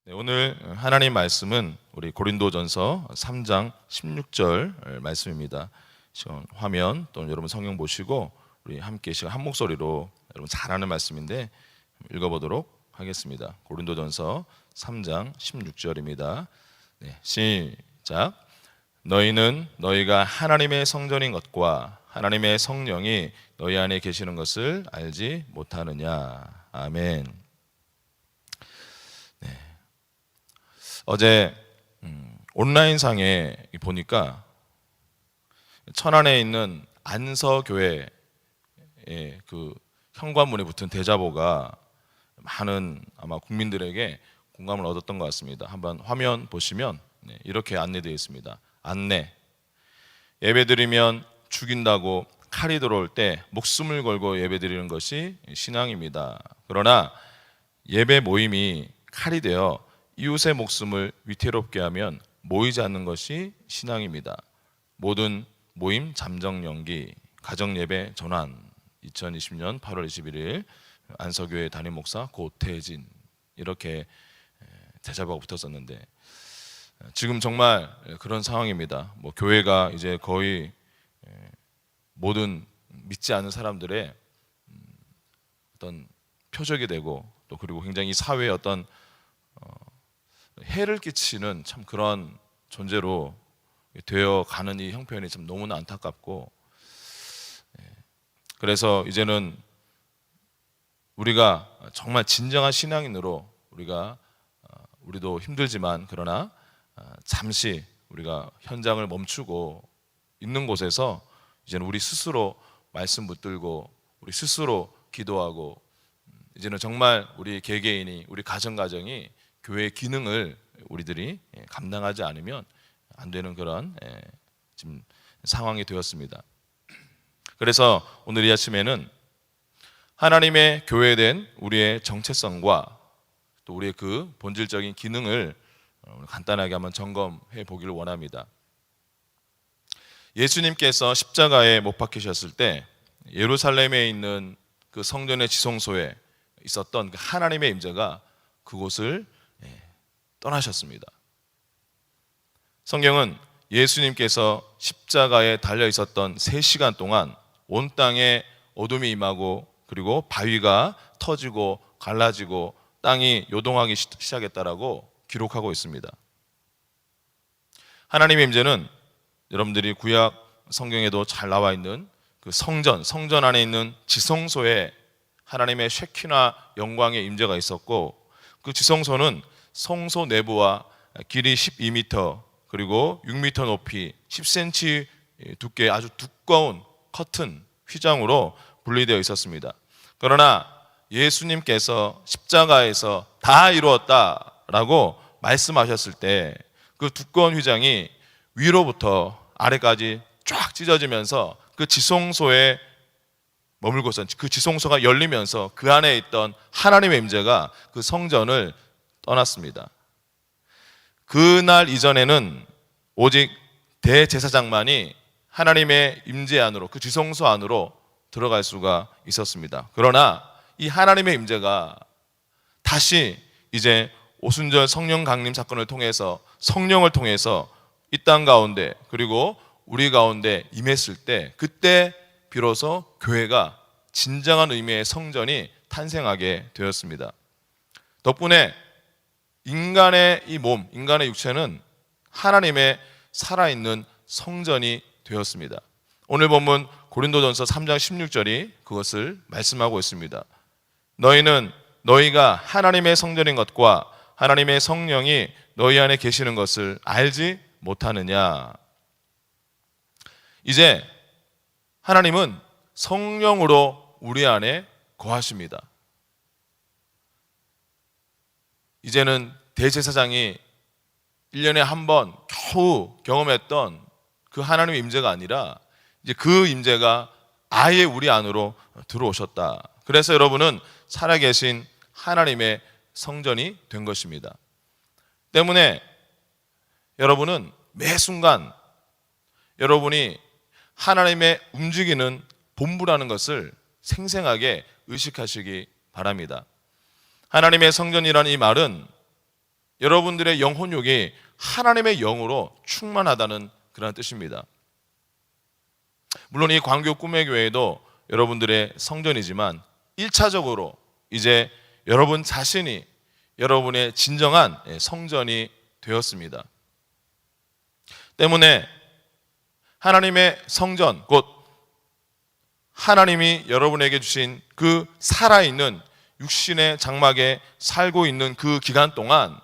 네, 오늘 하나님 말씀은 우리 고린도전서 3장 16절 말씀입니다. 지금 화면 또는 여러분 성경 보시고 우리 함께 시간 한 목소리로 여러분 잘 아는 말씀인데 읽어보도록 하겠습니다. 고린도전서 3장 16절입니다. 네, 시작. 너희는 너희가 하나님의 성전인 것과 하나님의 성령이 너희 안에 계시는 것을 알지 못하느냐. 아멘. 어제 온라인상에 보니까 천안에 있는 안서교회의 그 현관문에 붙은 대자보가 많은 아마 국민들에게 공감을 얻었던 것 같습니다. 한번 화면 보시면 이렇게 안내되어 있습니다. 안내. 예배드리면 죽인다고 칼이 들어올 때 목숨을 걸고 예배드리는 것이 신앙입니다. 그러나 예배 모임이 칼이 되어 이웃의 목숨을 위태롭게 하면 모이지 않는 것이 신앙입니다. 모든 모임 잠정 연기, 가정 예배 전환. 2020년 8월 21일 안서교회 담임 목사 고태진 이렇게 대자보가 붙었었는데 지금 정말 그런 상황입니다. 교회가 이제 거의 모든 믿지 않는 사람들의 어떤 표적이 되고 또 그리고 굉장히 사회의 어떤 해를 끼치는 참 그런 존재로 되어 가는 이 형편이 참 너무나 안타깝고, 그래서 이제는 우리가 정말 진정한 신앙인으로 우리도 힘들지만 그러나 잠시 우리가 현장을 멈추고 있는 곳에서 이제는 우리 스스로 말씀 붙들고 우리 스스로 기도하고 이제는 정말 우리 개개인이 우리 가정이 교회의 기능을 우리들이 감당하지 않으면 안 되는 그런 지금 상황이 되었습니다. 그래서 오늘 이 아침에는 하나님의 교회된 우리의 정체성과 또 우리의 그 본질적인 기능을 간단하게 한번 점검해 보기를 원합니다. 예수님께서 십자가에 못 박히셨을 때 예루살렘에 있는 그 성전의 지성소에 있었던 그 하나님의 임재가 그곳을 떠나셨습니다. 성경은 예수님께서 십자가에 달려 있었던 3시간 동안 온 땅에 어둠이 임하고 그리고 바위가 터지고 갈라지고 땅이 요동하기 시작했다라고 기록하고 있습니다. 하나님의 임재는 여러분들이 구약 성경에도 잘 나와 있는 그 성전 안에 있는 지성소에 하나님의 쉐키나 영광의 임재가 있었고 그 지성소는 성소 내부와 길이 12m 그리고 6m 높이 10cm 두께의 아주 두꺼운 커튼 휘장으로 분리되어 있었습니다. 그러나 예수님께서 십자가에서 다 이루었다라고 말씀하셨을 때 그 두꺼운 휘장이 위로부터 아래까지 쫙 찢어지면서 그 지성소에 머물고서 그 지성소가 열리면서 그 안에 있던 하나님의 임재가 그 성전을 떠났습니다. 그날 이전에는 오직 대제사장만이 하나님의 임재 안으로 그 지성소 안으로 들어갈 수가 있었습니다. 그러나 이 하나님의 임재가 다시 이제 오순절 성령 강림 사건을 통해서 성령을 통해서 이 땅 가운데 그리고 우리 가운데 임했을 때 그때 비로소 교회가 진정한 의미의 성전이 탄생하게 되었습니다. 덕분에 인간의 이 몸, 인간의 육체는 하나님의 살아있는 성전이 되었습니다. 오늘 본문 고린도전서 3장 16절이 그것을 말씀하고 있습니다. 너희는 너희가 하나님의 성전인 것과 하나님의 성령이 너희 안에 계시는 것을 알지 못하느냐. 이제 하나님은 성령으로 우리 안에 거하십니다. 이제는 대제사장이 1년에 한 번 겨우 경험했던 그 하나님의 임재가 아니라 이제 그 임재가 아예 우리 안으로 들어오셨다. 그래서 여러분은 살아계신 하나님의 성전이 된 것입니다. 때문에 여러분은 매 순간 여러분이 하나님의 움직이는 본부라는 것을 생생하게 의식하시기 바랍니다. 하나님의 성전이라는 이 말은 여러분들의 영혼육이 하나님의 영으로 충만하다는 그런 뜻입니다. 물론 이 광교 꿈의 교회도 여러분들의 성전이지만 1차적으로 이제 여러분 자신이 여러분의 진정한 성전이 되었습니다. 때문에 하나님의 성전, 곧 하나님이 여러분에게 주신 그 살아있는 육신의 장막에 살고 있는 그 기간 동안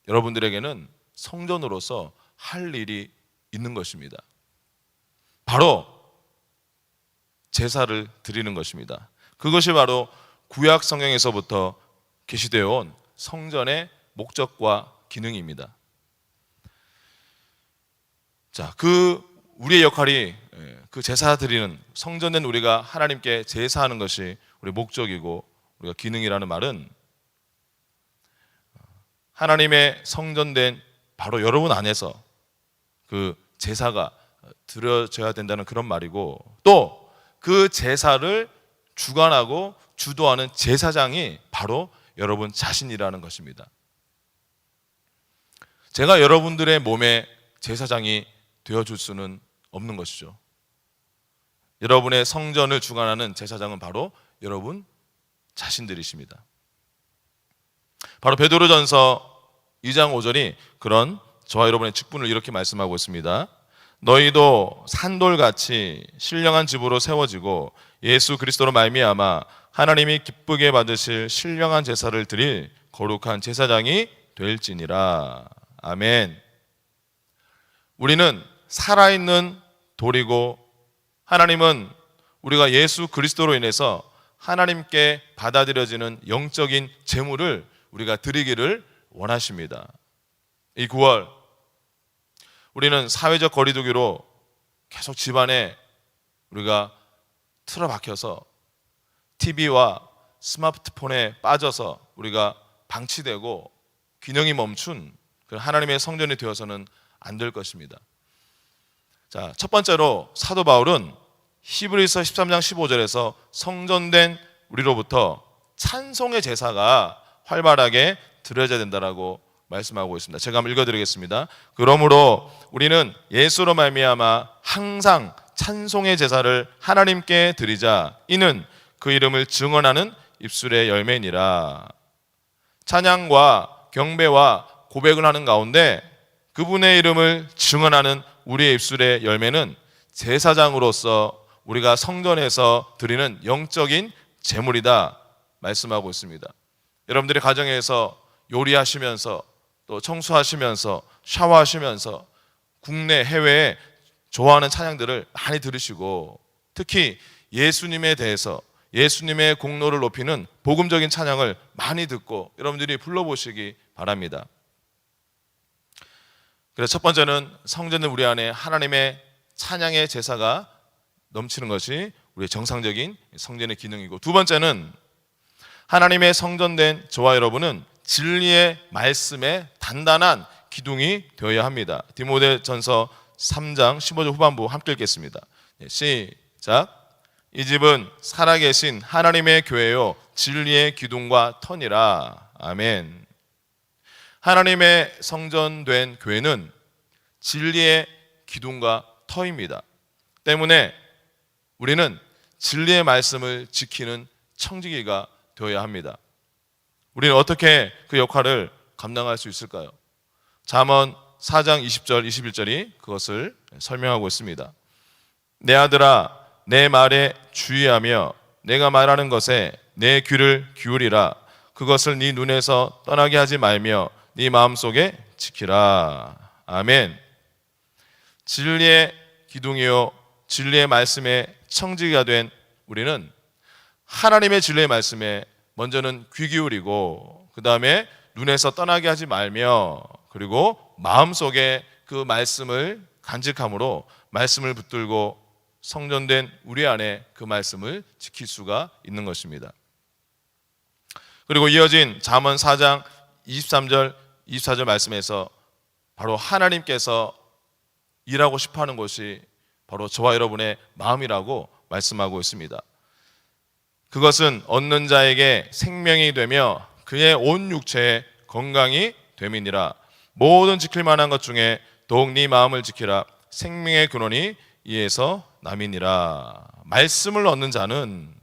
여러분들에게는 성전으로서 할 일이 있는 것입니다. 바로 제사를 드리는 것입니다. 그것이 바로 구약 성경에서부터 계시되어 온 성전의 목적과 기능입니다. 자, 우리의 역할이 그 제사 드리는 성전된 우리가 하나님께 제사하는 것이 우리의 목적이고 우리가 기능이라는 말은 하나님의 성전된 바로 여러분 안에서 그 제사가 드려져야 된다는 그런 말이고, 또 그 제사를 주관하고 주도하는 제사장이 바로 여러분 자신이라는 것입니다. 제가 여러분들의 몸에 제사장이 되어줄 수는 없는 것이죠. 여러분의 성전을 주관하는 제사장은 바로 여러분 자신들이십니다. 바로 베드로전서 2장 5절이 그런 저와 여러분의 직분을 이렇게 말씀하고 있습니다. 너희도 산돌같이 신령한 집으로 세워지고 예수 그리스도로 말미암아 하나님이 기쁘게 받으실 신령한 제사를 드릴 거룩한 제사장이 될지니라. 아멘. 우리는 살아있는 돌이고 하나님은 우리가 예수 그리스도로 인해서 하나님께 받아들여지는 영적인 제물을 우리가 드리기를 원하십니다. 이 9월 우리는 사회적 거리두기로 계속 집안에 우리가 틀어박혀서 TV와 스마트폰에 빠져서 우리가 방치되고 균형이 멈춘 하나님의 성전이 되어서는 안 될 것입니다. 자, 첫 번째로 사도 바울은 히브리서 13장 15절에서 성전된 우리로부터 찬송의 제사가 활발하게 드려져야 된다라고 말씀하고 있습니다. 제가 한번 읽어드리겠습니다. 그러므로 우리는 예수로 말미암아 항상 찬송의 제사를 하나님께 드리자. 이는 그 이름을 증언하는 입술의 열매니라. 찬양과 경배와 고백을 하는 가운데 그분의 이름을 증언하는 우리의 입술의 열매는 제사장으로서 우리가 성전에서 드리는 영적인 제물이다 말씀하고 있습니다. 여러분들이 가정에서 요리하시면서 또 청소하시면서 샤워하시면서 국내 해외에 좋아하는 찬양들을 많이 들으시고, 특히 예수님에 대해서 예수님의 공로를 높이는 복음적인 찬양을 많이 듣고 여러분들이 불러보시기 바랍니다. 그래서 첫 번째는 성전은 우리 안에 하나님의 찬양의 제사가 넘치는 것이 우리의 정상적인 성전의 기능이고, 두 번째는 하나님의 성전된 저와 여러분은 진리의 말씀에 단단한 기둥이 되어야 합니다. 디모데전서 3장 15절 후반부 함께 읽겠습니다. 시작. 이 집은 살아계신 하나님의 교회요 진리의 기둥과 터니라. 아멘. 하나님의 성전된 교회는 진리의 기둥과 터입니다. 때문에 우리는 진리의 말씀을 지키는 청지기가 되어야 합니다. 우리는 어떻게 그 역할을 감당할 수 있을까요? 잠언 4장 20절 21절이 그것을 설명하고 있습니다. 내 아들아 내 말에 주의하며 내가 말하는 것에 내 귀를 기울이라. 그것을 네 눈에서 떠나게 하지 말며 네 마음속에 지키라. 아멘. 진리의 기둥이요 진리의 말씀에 청지기가 된 우리는 하나님의 진리의 말씀에 먼저는 귀 기울이고, 그 다음에 눈에서 떠나게 하지 말며, 그리고 마음속에 그 말씀을 간직함으로 말씀을 붙들고 성전된 우리 안에 그 말씀을 지킬 수가 있는 것입니다. 그리고 이어진 잠언 4장 23절 24절 말씀에서 바로 하나님께서 일하고 싶어하는 것이 바로 저와 여러분의 마음이라고 말씀하고 있습니다. 그것은 얻는 자에게 생명이 되며 그의 온 육체에 건강이 됨이니라. 모든 지킬 만한 것 중에 더욱 네 마음을 지키라. 생명의 근원이 이에서 남이니라. 말씀을 얻는 자는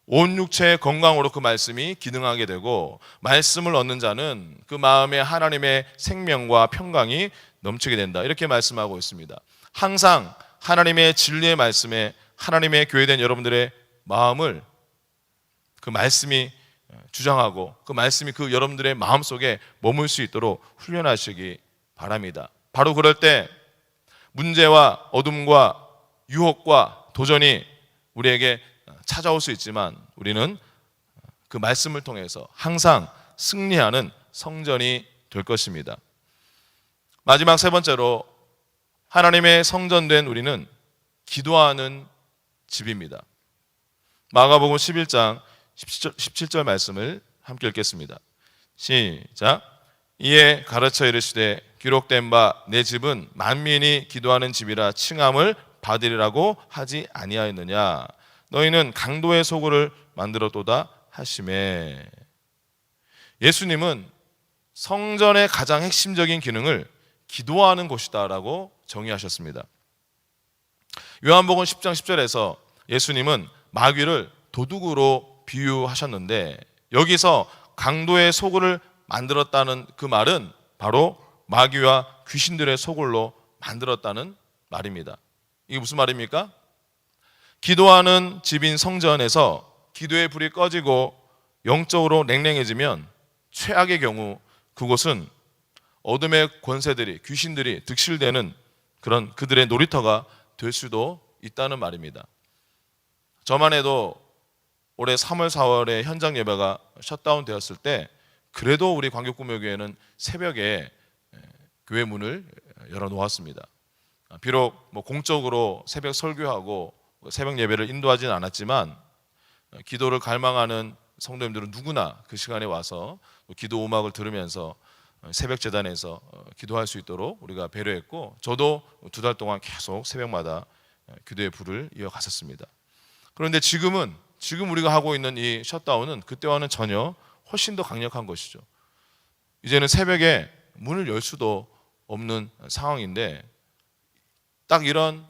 온 육체의 건강으로 그 말씀이 기능하게 되고, 말씀을 얻는 자는 그 마음에 하나님의 생명과 평강이 넘치게 된다. 이렇게 말씀하고 있습니다. 항상 하나님의 진리의 말씀에 하나님의 교회된 여러분들의 마음을 그 말씀이 주장하고 그 말씀이 그 여러분들의 마음속에 머물 수 있도록 훈련하시기 바랍니다. 바로 그럴 때 문제와 어둠과 유혹과 도전이 우리에게 찾아올 수 있지만 우리는 그 말씀을 통해서 항상 승리하는 성전이 될 것입니다. 마지막 세 번째로, 하나님의 성전된 우리는 기도하는 집입니다. 마가복음 11장 17절 말씀을 함께 읽겠습니다. 시작. 이에 가르쳐 이르시되 기록된 바 내 집은 만민이 기도하는 집이라 칭함을 받으리라고 하지 아니하였느냐. 너희는 강도의 소굴을 만들었도다 하시매. 예수님은 성전의 가장 핵심적인 기능을 기도하는 곳이다라고 정의하셨습니다. 요한복음 10장 10절에서 예수님은 마귀를 도둑으로 비유하셨는데, 여기서 강도의 소굴을 만들었다는 그 말은 바로 마귀와 귀신들의 소굴로 만들었다는 말입니다. 이게 무슨 말입니까? 기도하는 집인 성전에서 기도의 불이 꺼지고 영적으로 냉랭해지면 최악의 경우 그곳은 어둠의 권세들이, 귀신들이 득실되는 그런 그들의 놀이터가 될 수도 있다는 말입니다. 저만 해도 올해 3월, 4월에 현장 예배가 셧다운 되었을 때 그래도 우리 광교구묘교회는 새벽에 교회 문을 열어놓았습니다. 비록 공적으로 새벽 설교하고 새벽 예배를 인도하지는 않았지만 기도를 갈망하는 성도님들은 누구나 그 시간에 와서 기도 음악을 들으면서 새벽 재단에서 기도할 수 있도록 우리가 배려했고, 저도 2달 동안 계속 새벽마다 기도의 불을 이어갔었습니다. 그런데 지금 우리가 하고 있는 이 셧다운은 그때와는 전혀 훨씬 더 강력한 것이죠. 이제는 새벽에 문을 열 수도 없는 상황인데, 딱 이런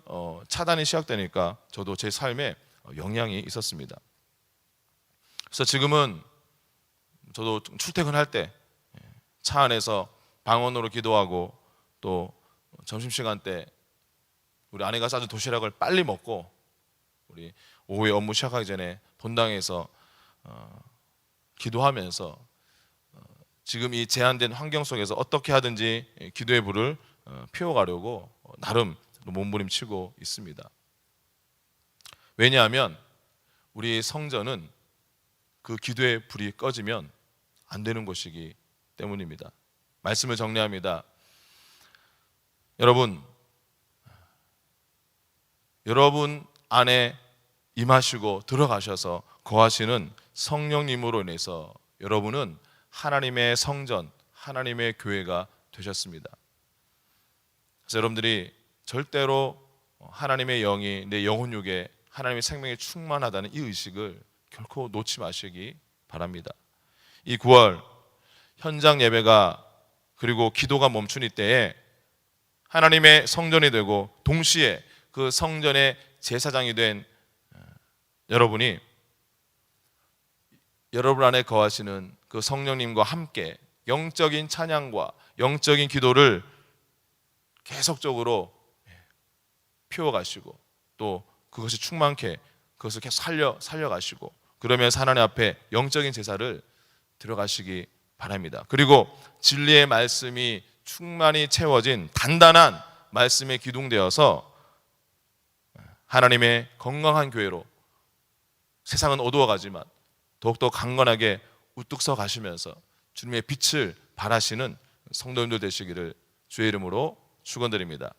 차단이 시작되니까 저도 제 삶에 영향이 있었습니다. 그래서 지금은 저도 출퇴근할 때 차 안에서 방언으로 기도하고, 또 점심시간 때 우리 아내가 싸준 도시락을 빨리 먹고 우리 오후에 업무 시작하기 전에 본당에서 기도하면서 지금 이 제한된 환경 속에서 어떻게 하든지 기도의 불을 피워가려고 나름 몸부림치고 있습니다. 왜냐하면 우리 성전은 그 기도의 불이 꺼지면 안 되는 것이기 때문입니다. 말씀을 정리합니다. 여러분 안에 임하시고 들어가셔서 거하시는 성령님으로 인해서 여러분은 하나님의 성전, 하나님의 교회가 되셨습니다. 그래서 여러분들이 절대로 하나님의 영이 내 영혼육에 하나님의 생명이 충만하다는 이 의식을 결코 놓지 마시기 바랍니다. 이 9월 현장 예배가 그리고 기도가 멈춘 이때에 하나님의 성전이 되고 동시에 그 성전의 제사장이 된 여러분이 여러분 안에 거하시는 그 성령님과 함께 영적인 찬양과 영적인 기도를 계속적으로 피워가시고, 또 그것이 충만케 그것을 계속 살려가시고, 그러면서 하나님 앞에 영적인 제사를 들어가시기 바랍니다. 그리고 진리의 말씀이 충만히 채워진 단단한 말씀에 기둥되어서 하나님의 건강한 교회로, 세상은 어두워가지만 더욱더 강건하게 우뚝 서 가시면서 주님의 빛을 발하시는 성도님들 되시기를 주의 이름으로 축원드립니다.